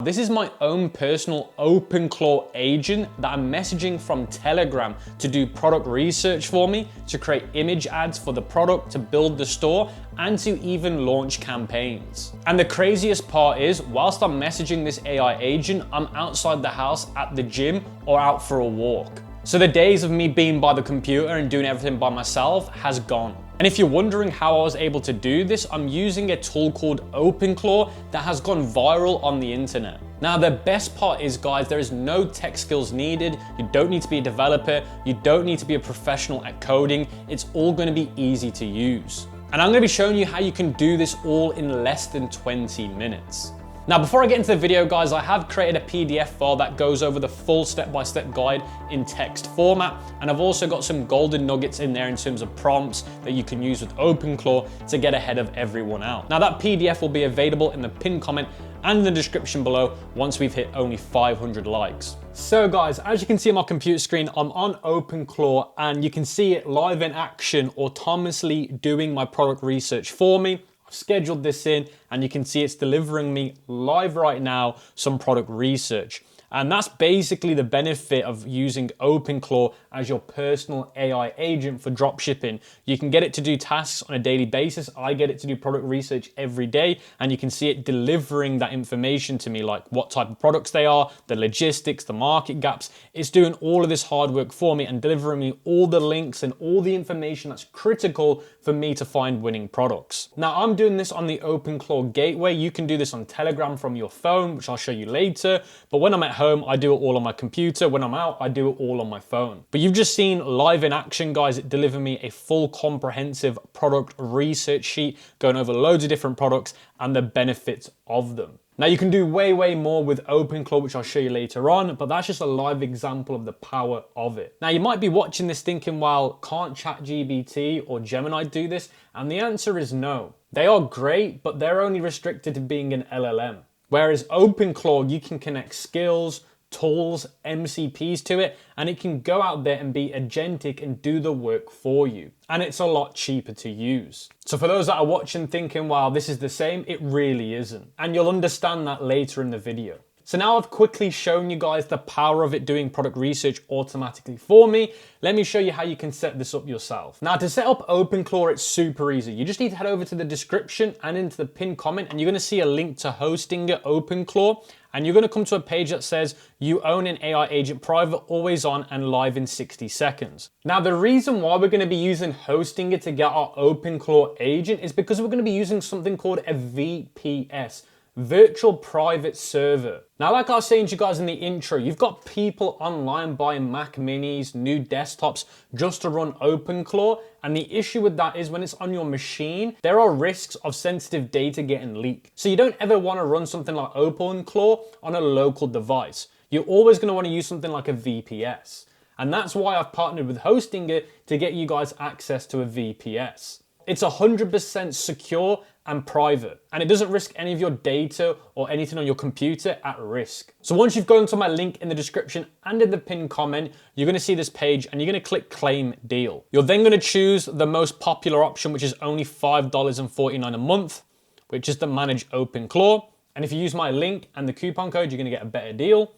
This is my own personal OpenClaw agent that I'm messaging from Telegram to do product research for me, to create image ads for the product, to build the store, and to even launch campaigns. And the craziest part is, whilst I'm messaging this AI agent, I'm outside the house at the gym or out for a walk. So the days of me being by the computer and doing everything by myself has gone. And if you're wondering how I was able to do this, I'm using a tool called OpenClaw that has gone viral on the internet. Now, the best part is, guys, there is no tech skills needed. You don't need to be a developer. You don't need to be a professional at coding. It's all gonna be easy to use. And I'm gonna be showing you how you can do this all in less than 20 minutes. Now, before I get into the video, guys, I have created a PDF file that goes over the full step-by-step guide in text format. And I've also got some golden nuggets in there in terms of prompts that you can use with OpenClaw to get ahead of everyone else. Now, that PDF will be available in the pinned comment and in the description below once we've hit only 500 likes. So guys, as you can see on my computer screen, I'm on OpenClaw and you can see it live in action, autonomously doing my product research for me. I've scheduled this in and you can see it's delivering me live right now some product research. And that's basically the benefit of using OpenClaw as your personal AI agent for dropshipping. You can get it to do tasks on a daily basis. I get it to do product research every day, and you can see it delivering that information to me, like what type of products they are, the logistics, the market gaps. It's doing all of this hard work for me and delivering me all the links and all the information that's critical for me to find winning products. Now, I'm doing this on the OpenClaw gateway. You can do this on Telegram from your phone, which I'll show you later. But when I'm at home, I do it all on my computer. When I'm out, I do it all on my phone. But you've just seen live in action, guys, it delivered me a full comprehensive product research sheet going over loads of different products and the benefits of them. Now, you can do way more with OpenClaw, which I'll show you later on, but that's just a live example of the power of it. Now, you might be watching this thinking, well, can't ChatGPT or Gemini do this? And the answer is no. They are great, but they're only restricted to being an LLM. Whereas OpenClaw, you can connect skills, tools, MCPs to it, and it can go out there and be agentic and do the work for you. And it's a lot cheaper to use. So for those that are watching thinking, wow, this is the same, it really isn't. And you'll understand that later in the video. So now I've quickly shown you guys the power of it doing product research automatically for me. Let me show you how you can set this up yourself. Now, to set up OpenClaw, it's super easy. You just need to head over to the description and into the pinned comment, and you're gonna see a link to hosting OpenClaw. And you're gonna come to a page that says you own an AI agent private, always on, and live in 60 seconds. Now, the reason why we're gonna be using hosting it to get our OpenClaw agent is because we're gonna be using something called a VPS. Virtual private server. Now, like I was saying to you guys in the intro, you've got people online buying Mac minis, new desktops, just to run OpenClaw. And the issue with that is when it's on your machine, there are risks of sensitive data getting leaked. So you don't ever want to run something like OpenClaw on a local device. You're always going to want to use something like a VPS. And that's why I've partnered with Hostinger to get you guys access to a VPS. It's 100% secure and private, and it doesn't risk any of your data or anything on your computer at risk. So once you've gone to my link in the description and in the pinned comment, you're gonna see this page and you're gonna click claim deal. You're then gonna choose the most popular option, which is only $5.49 a month, which is the manage OpenClaw. And if you use my link and the coupon code, you're gonna get a better deal.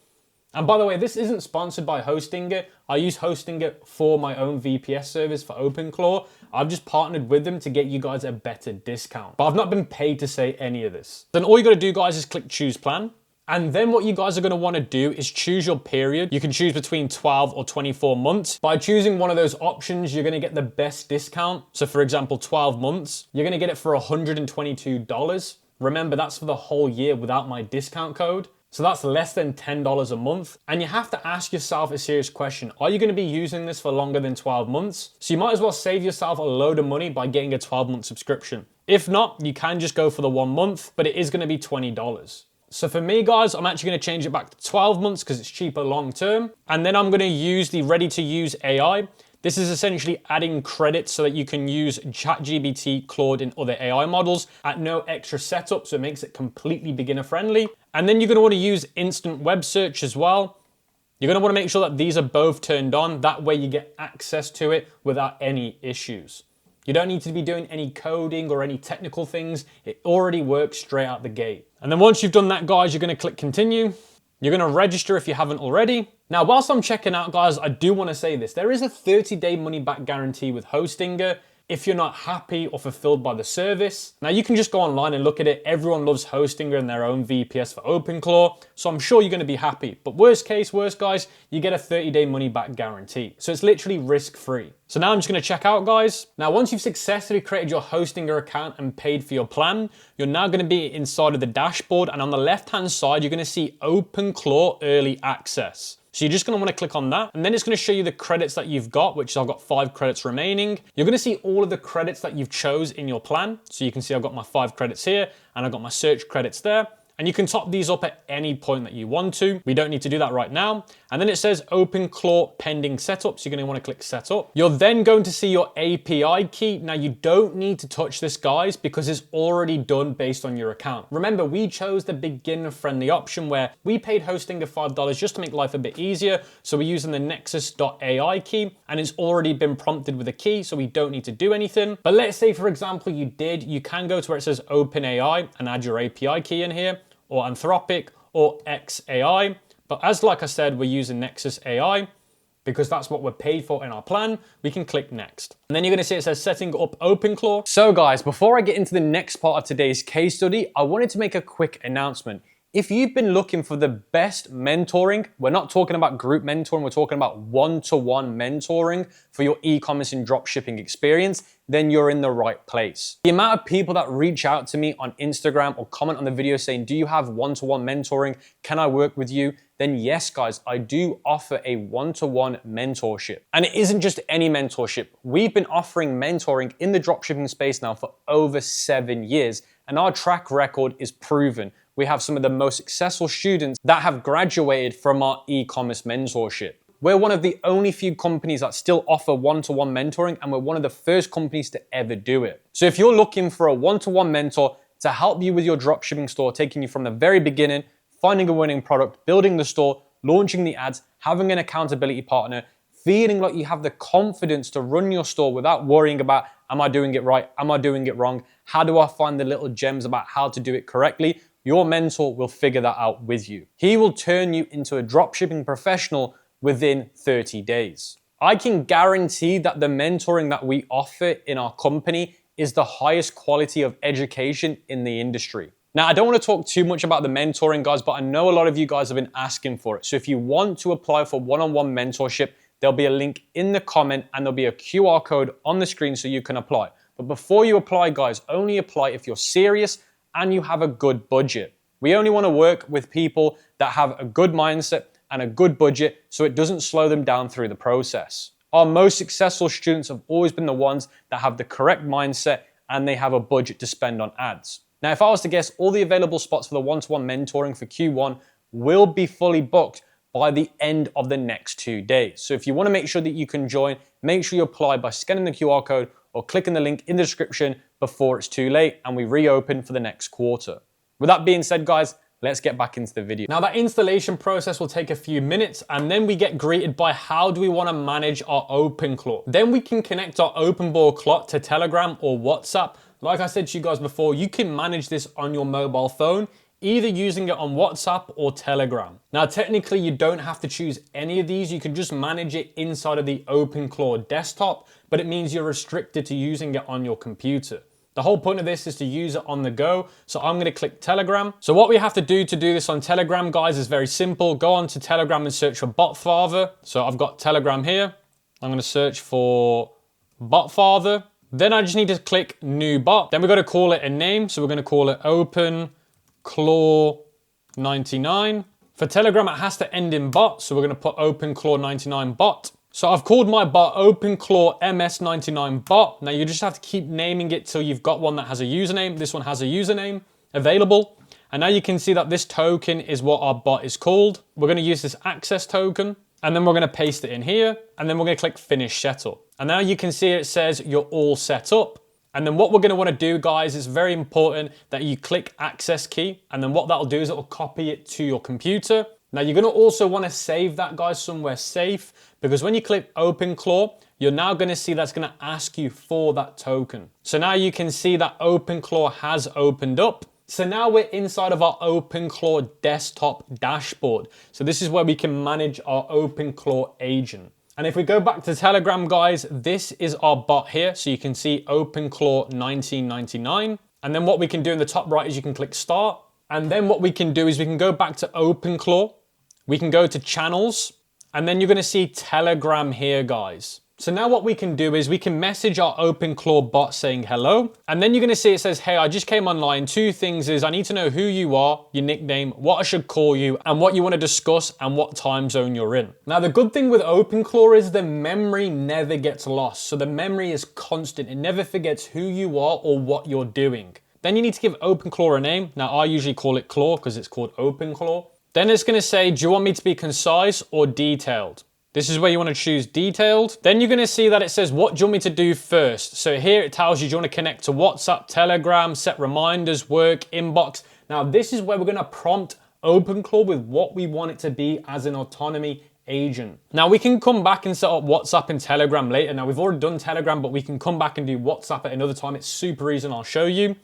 And by the way, this isn't sponsored by Hostinger. I use Hostinger for my own VPS service for OpenClaw. I've just partnered with them to get you guys a better discount. But I've not been paid to say any of this. Then all you gotta do, guys, is click choose plan. And then what you guys are gonna wanna do is choose your period. You can choose between 12 or 24 months. By choosing one of those options, you're gonna get the best discount. So for example, 12 months, you're gonna get it for $122. Remember, that's for the whole year without my discount code. So that's less than $10 a month. And you have to ask yourself a serious question. Are you gonna be using this for longer than 12 months? So you might as well save yourself a load of money by getting a 12-month subscription. If not, you can just go for the 1 month, but it is gonna be $20. So for me, guys, I'm actually gonna change it back to 12 months because it's cheaper long-term. And then I'm gonna use the ready-to-use AI. This is essentially adding credits so that you can use ChatGPT, Claude, and other AI models at no extra setup, so it makes it completely beginner friendly. And then you're gonna wanna use instant web search as well. You're gonna wanna make sure that these are both turned on. That way you get access to it without any issues. You don't need to be doing any coding or any technical things. It already works straight out the gate. And then once you've done that, guys, you're gonna click continue. You're gonna register if you haven't already. Now, whilst I'm checking out, guys, I do wanna say this. There is a 30-day money-back guarantee with Hostinger if you're not happy or fulfilled by the service. Now, you can just go online and look at it. Everyone loves Hostinger and their own VPS for OpenClaw, so I'm sure you're gonna be happy. But worst guys, you get a 30-day money-back guarantee. So it's literally risk-free. So now I'm just gonna check out, guys. Now, once you've successfully created your Hostinger account and paid for your plan, you're now gonna be inside of the dashboard, and on the left-hand side, you're gonna see OpenClaw Early Access. So you're just gonna wanna click on that, and then it's gonna show you the credits that you've got, which I've got 5 credits remaining. You're gonna see all of the credits that you've chose in your plan. So you can see I've got my 5 credits here, and I've got my search credits there. And you can top these up at any point that you want to. We don't need to do that right now. And then it says OpenClaw pending setup. So you're gonna wanna click setup. You're then going to see your API key. Now you don't need to touch this, guys, because it's already done based on your account. Remember, we chose the beginner friendly option where we paid Hostinger $5 just to make life a bit easier. So we're using the nexus.ai key, and it's already been prompted with a key, so we don't need to do anything. But let's say, for example, you can go to where it says OpenAI and add your API key in here, or Anthropic, or XAI. But as like I said, we're using Nexus AI because that's what we're paid for in our plan. We can click next. And then you're gonna see it says setting up OpenClaw. So guys, before I get into the next part of today's case study, I wanted to make a quick announcement. If you've been looking for the best mentoring, we're not talking about group mentoring, we're talking about one-to-one mentoring for your e-commerce and dropshipping experience, then you're in the right place. The amount of people that reach out to me on Instagram or comment on the video saying, do you have one-to-one mentoring? Can I work with you? Then yes, guys, I do offer a one-to-one mentorship. And it isn't just any mentorship. We've been offering mentoring in the dropshipping space now for over 7 years, and our track record is proven. We have some of the most successful students that have graduated from our e-commerce mentorship. We're one of the only few companies that still offer one-to-one mentoring, and we're one of the first companies to ever do it. So if you're looking for a one-to-one mentor to help you with your dropshipping store, taking you from the very beginning, finding a winning product, building the store, launching the ads, having an accountability partner, feeling like you have the confidence to run your store without worrying about, am I doing it right? Am I doing it wrong? How do I find the little gems about how to do it correctly? Your mentor will figure that out with you. He will turn you into a dropshipping professional within 30 days. I can guarantee that the mentoring that we offer in our company is the highest quality of education in the industry. Now, I don't want to talk too much about the mentoring, guys, but I know a lot of you guys have been asking for it. So if you want to apply for one-on-one mentorship, there'll be a link in the comment and there'll be a QR code on the screen so you can apply. But before you apply, guys, only apply if you're serious and you have a good budget. We only want to work with people that have a good mindset and a good budget so it doesn't slow them down through the process. Our most successful students have always been the ones that have the correct mindset and they have a budget to spend on ads. Now, if I was to guess, all the available spots for the one-to-one mentoring for Q1 will be fully booked by the end of the next 2 days. So if you want to make sure that you can join, make sure you apply by scanning the QR code or clicking the link in the description before it's too late and we reopen for the next quarter. With that being said, guys, let's get back into the video. Now, that installation process will take a few minutes and then we get greeted by how do we want to manage our OpenClaw. Then we can connect our OpenClaw to Telegram or WhatsApp. Like I said to you guys before, you can manage this on your mobile phone, either using it on WhatsApp or Telegram. Now, technically, you don't have to choose any of these. You can just manage it inside of the OpenClaw desktop, but it means you're restricted to using it on your computer. The whole point of this is to use it on the go. So I'm gonna click Telegram. So what we have to do this on Telegram, guys, is very simple. Go on to Telegram and search for Botfather. So I've got Telegram here. I'm gonna search for Botfather. Then I just need to click New Bot. Then we've got to call it a name. So we're gonna call it OpenClaw 99. For Telegram, it has to end in bot. So we're gonna put OpenClaw 99 bot. So I've called my bot OpenClaw MS99 bot. Now you just have to keep naming it till you've got one that has a username. This one has a username available. And now you can see that this token is what our bot is called. We're gonna use this access token and then we're gonna paste it in here and then we're gonna click finish setup. And now you can see it says you're all set up. And then what we're gonna wanna do, guys, is very important that you click access key. And then what that'll do is it'll copy it to your computer. Now you're gonna also wanna save that, guys, somewhere safe, because when you click OpenClaw, you're now gonna see that's gonna ask you for that token. So now you can see that OpenClaw has opened up. So now we're inside of our OpenClaw desktop dashboard. So this is where we can manage our OpenClaw agent. And if we go back to Telegram, guys, this is our bot here. So you can see OpenClaw 1999. And then what we can do in the top right is you can click start. And then what we can do is we can go back to OpenClaw. We can go to channels, and then you're gonna see Telegram here, guys. So now what we can do is we can message our OpenClaw bot saying hello, and then you're gonna see it says, hey, I just came online. Two things is I need to know who you are, your nickname, what I should call you, and what you wanna discuss and what time zone you're in. Now the good thing with OpenClaw is the memory never gets lost. So the memory is constant. It never forgets who you are or what you're doing. Then you need to give OpenClaw a name. Now I usually call it Claw because it's called OpenClaw. Then it's gonna say, do you want me to be concise or detailed? This is where you want to choose detailed. Then you're going to see that it says, what do you want me to do first? So here it tells you, do you want to connect to WhatsApp, Telegram, set reminders, work, inbox. Now this is where we're going to prompt OpenClaw with what we want it to be as an autonomy agent. Now we can come back and set up WhatsApp and Telegram later. Now we've already done Telegram, but we can come back and do WhatsApp at another time. It's super easy and I'll show you.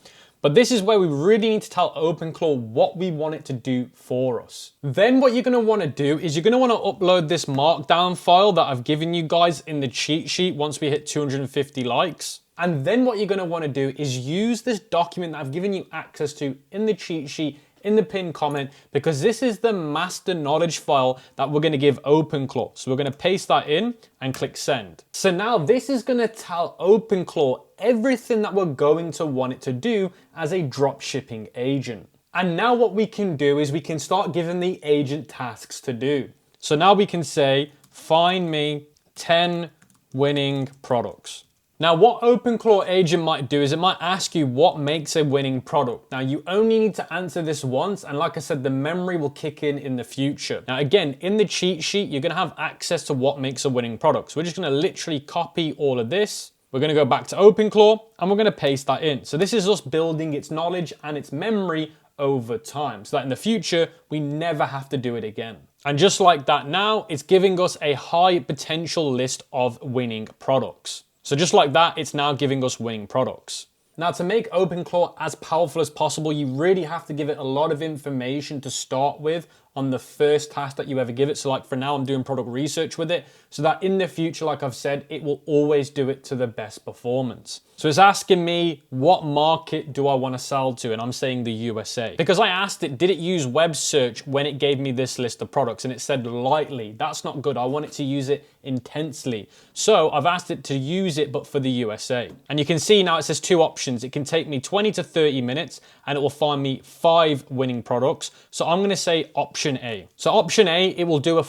But this is where we really need to tell OpenClaw what we want it to do for us. Then what you're gonna wanna do is you're gonna wanna upload this markdown file that I've given you guys in the cheat sheet once we hit 250 likes. And then what you're gonna wanna do is use this document that I've given you access to in the cheat sheet, in the pinned comment, because this is the master knowledge file that we're gonna give OpenClaw. So we're gonna paste that in and click send. So now this is gonna tell OpenClaw everything that we're going to want it to do as a dropshipping agent. And now what we can do is we can start giving the agent tasks to do. So now we can say, find me 10 winning products. Now what OpenClaw agent might do is it might ask you what makes a winning product. Now you only need to answer this once, and like I said, the memory will kick in the future. Now again, in the cheat sheet, you're gonna have access to what makes a winning product. So we're just gonna literally copy all of this. We're gonna go back to OpenClaw and we're gonna paste that in. So this is us building its knowledge and its memory over time, so that in the future, we never have to do it again. And just like that now, it's giving us a high potential list of winning products. So just like that, it's now giving us winning products. Now to make OpenClaw as powerful as possible, you really have to give it a lot of information to start with on the first task that you ever give it. So like for now, I'm doing product research with it so that in the future, like I've said, it will always do it to the best performance. So it's asking me, what market do I want to sell to? And I'm saying the USA. Because I asked it, did it use web search when it gave me this list of products? And it said lightly. That's not good. I want it to use it intensely. So I've asked it to use it, but for the USA. And you can see now it says two options. It can take me 20 to 30 minutes and it will find me 5 winning products. So I'm going to say option A. So option A, it will do a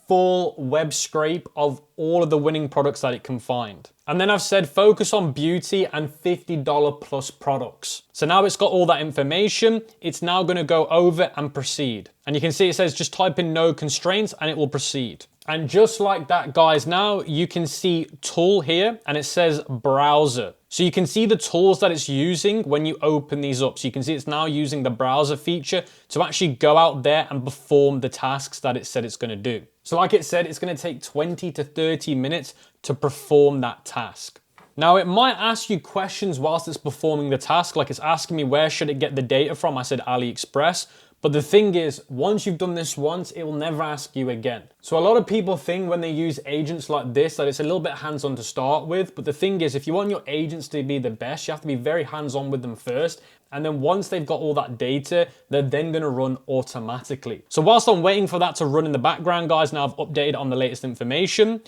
full web scrape of all of the winning products that it can find. And then I've said focus on beauty and $50 plus products. So now it's got all that information. It's now going to go over and proceed. And you can see it says just type in no constraints and it will proceed. And just like that, guys, now you can see tool here and it says browser. So you can see the tools that it's using when you open these up. So you can see it's now using the browser feature to actually go out there and perform the tasks that it said it's going to do. So like it said, it's going to take 20 to 30 minutes to perform that task. Now it might ask you questions whilst it's performing the task, like it's asking me where should it get the data from. I said AliExpress. But the thing is, once you've done this once, it will never ask you again. So a lot of people think when they use agents like this that it's a little bit hands-on to start with. But the thing is, if you want your agents to be the best, you have to be very hands-on with them first. And then once they've got all that data, they're then gonna run automatically. So whilst I'm waiting for that to run in the background, guys, now I've updated on the latest information,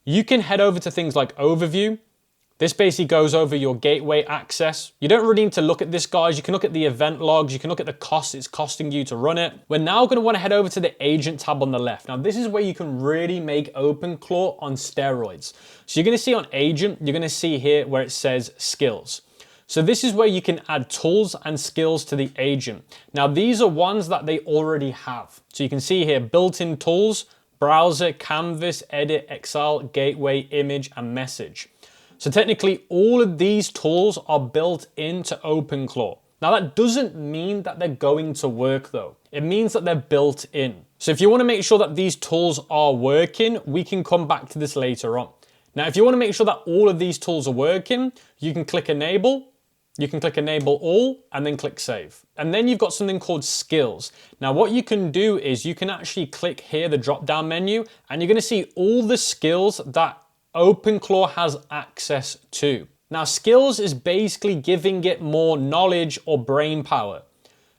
you can head over to things like overview. This basically goes over your gateway access. You don't really need to look at this, guys. You can look at the event logs. You can look at the cost it's costing you to run it. We're now going to want to head over to the agent tab on the left. Now, this is where you can really make OpenClaw on steroids. So you're going to see on agent, you're going to see here where it says skills. So this is where you can add tools and skills to the agent. Now, these are ones that they already have. So you can see here, built-in tools, browser, canvas, edit, Excel, gateway, image, and message. So technically, all of these tools are built into OpenClaw. Now that doesn't mean that they're going to work though. It means that they're built in. So if you want to make sure that these tools are working, we can come back to this later on. Now, if you want to make sure that all of these tools are working, you can click enable, you can click enable all, and then click save. And then you've got something called skills. Now, what you can do is you can actually click here, the drop down menu, and you're going to see all the skills that OpenClaw has access to. Now, skills is basically giving it more knowledge or brain power.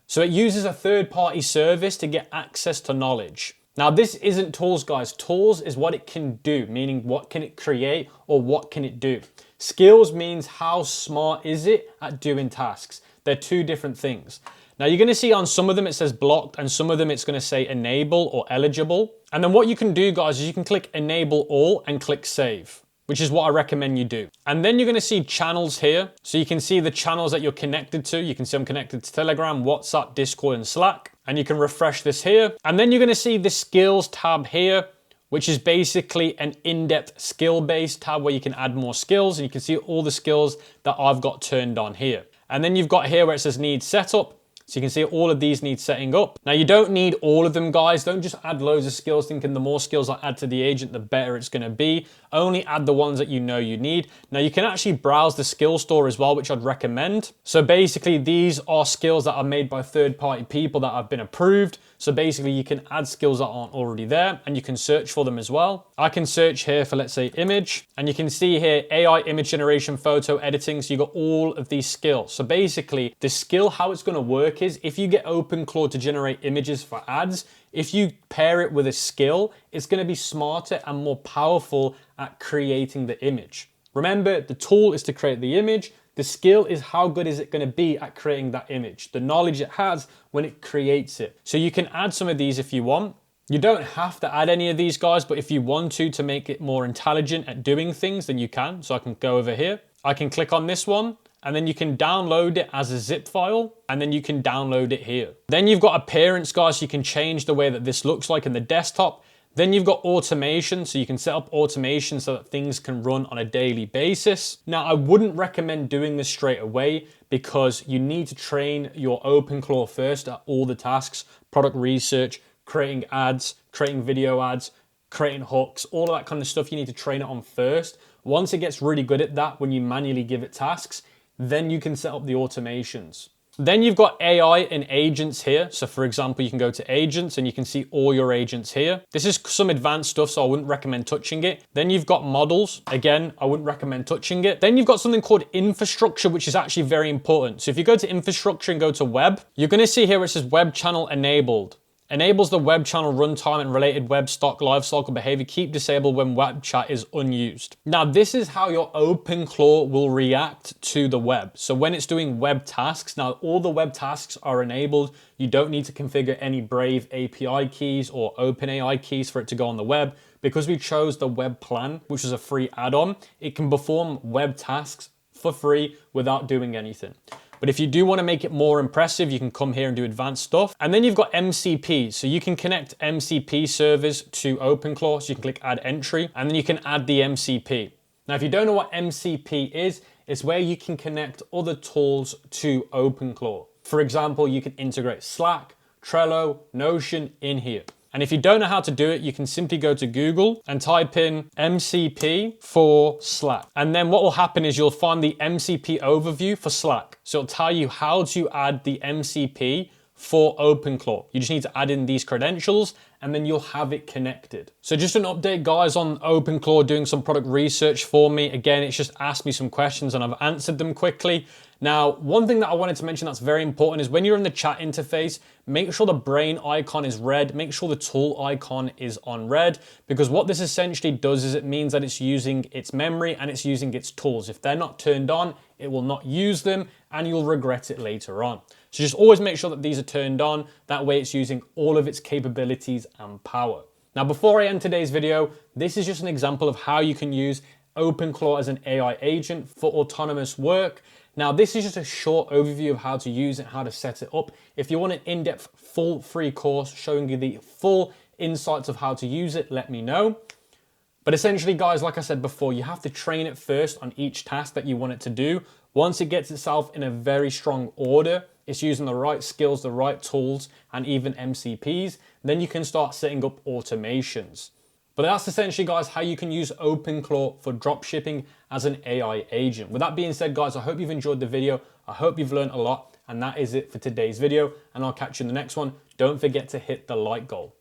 So it uses a third-party service to get access to knowledge. Now, this isn't tools, guys. Tools is what it can do, meaning what can it create or what can it do. Skills means how smart is it at doing tasks. They're two different things. Now, you're going to see on some of them it says blocked, and some of them it's going to say enable or eligible. And then what you can do, guys, is you can click enable all and click save, which is what I recommend you do. And then you're gonna see channels here. So you can see the channels that you're connected to. You can see I'm connected to Telegram, WhatsApp, Discord, and Slack. And you can refresh this here. And then you're gonna see the skills tab here, which is basically an in-depth skill-based tab where you can add more skills, and you can see all the skills that I've got turned on here. And then you've got here where it says need setup. So you can see all of these need setting up. Now, you don't need all of them, guys. Don't just add loads of skills thinking the more skills I add to the agent, the better it's gonna be. Only add the ones that you know you need. Now, you can actually browse the skill store as well, which I'd recommend. So basically, these are skills that are made by third-party people that have been approved. So basically, you can add skills that aren't already there, and you can search for them as well. I can search here for, let's say, image, and you can see here AI image generation, photo editing. So you got all of these skills. So basically, the skill, how it's gonna work is if you get OpenClaw to generate images for ads, if you pair it with a skill, it's gonna be smarter and more powerful at creating the image. Remember, the tool is to create the image. The skill is how good is it gonna be at creating that image, the knowledge it has when it creates it. So you can add some of these if you want. You don't have to add any of these, guys, but if you want to make it more intelligent at doing things, then you can. So I can go over here. I can click on this one, and then you can download it as a zip file, and then you can download it here. Then you've got appearance, guys, so you can change the way that this looks like in the desktop. Then you've got automation, so you can set up automation so that things can run on a daily basis. Now, I wouldn't recommend doing this straight away because you need to train your OpenClaw first at all the tasks, product research, creating ads, creating video ads, creating hooks, all of that kind of stuff you need to train it on first. Once it gets really good at that, when you manually give it tasks, then you can set up the automations. Then you've got AI and agents here. So for example, you can go to agents and you can see all your agents here. This is some advanced stuff, so I wouldn't recommend touching it. Then you've got models. Again, I wouldn't recommend touching it. Then you've got something called infrastructure, which is actually very important. So if you go to infrastructure and go to web, you're gonna see here where it says web channel enabled. Enables the web channel runtime and related web stock lifecycle behavior. Keep disabled when web chat is unused. Now, this is how your OpenClaw will react to the web. So when it's doing web tasks, now all the web tasks are enabled. You don't need to configure any Brave API keys or OpenAI keys for it to go on the web. Because we chose the web plan, which is a free add-on, it can perform web tasks for free without doing anything. But if you do want to make it more impressive, you can come here and do advanced stuff. And then you've got MCP. So you can connect MCP servers to OpenClaw. So you can click add entry and then you can add the MCP. Now, if you don't know what MCP is, it's where you can connect other tools to OpenClaw. For example, you can integrate Slack, Trello, Notion in here. And if you don't know how to do it, you can simply go to Google and type in MCP for Slack. And then what will happen is you'll find the MCP overview for Slack. So it'll tell you how to add the MCP for OpenClaw. You just need to add in these credentials and then you'll have it connected. So just an update, guys, on OpenClaw doing some product research for me. Again, it's just asked me some questions and I've answered them quickly. Now, one thing that I wanted to mention that's very important is when you're in the chat interface, make sure the brain icon is red, make sure the tool icon is on red, because what this essentially does is it means that it's using its memory and it's using its tools. If they're not turned on, it will not use them and you'll regret it later on. So just always make sure that these are turned on. That way it's using all of its capabilities and power. Now, before I end today's video, this is just an example of how you can use OpenClaw as an AI agent for autonomous work. Now, this is just a short overview of how to use it, how to set it up. If you want an in-depth, full free course showing you the full insights of how to use it, let me know. But essentially, guys, like I said before, you have to train it first on each task that you want it to do. Once it gets itself in a very strong order, it's using the right skills, the right tools, and even MCPs, then you can start setting up automations. But that's essentially, guys, how you can use OpenClaw for dropshipping as an AI agent. With that being said, guys, I hope you've enjoyed the video. I hope you've learned a lot. And that is it for today's video. And I'll catch you in the next one. Don't forget to hit the like goal.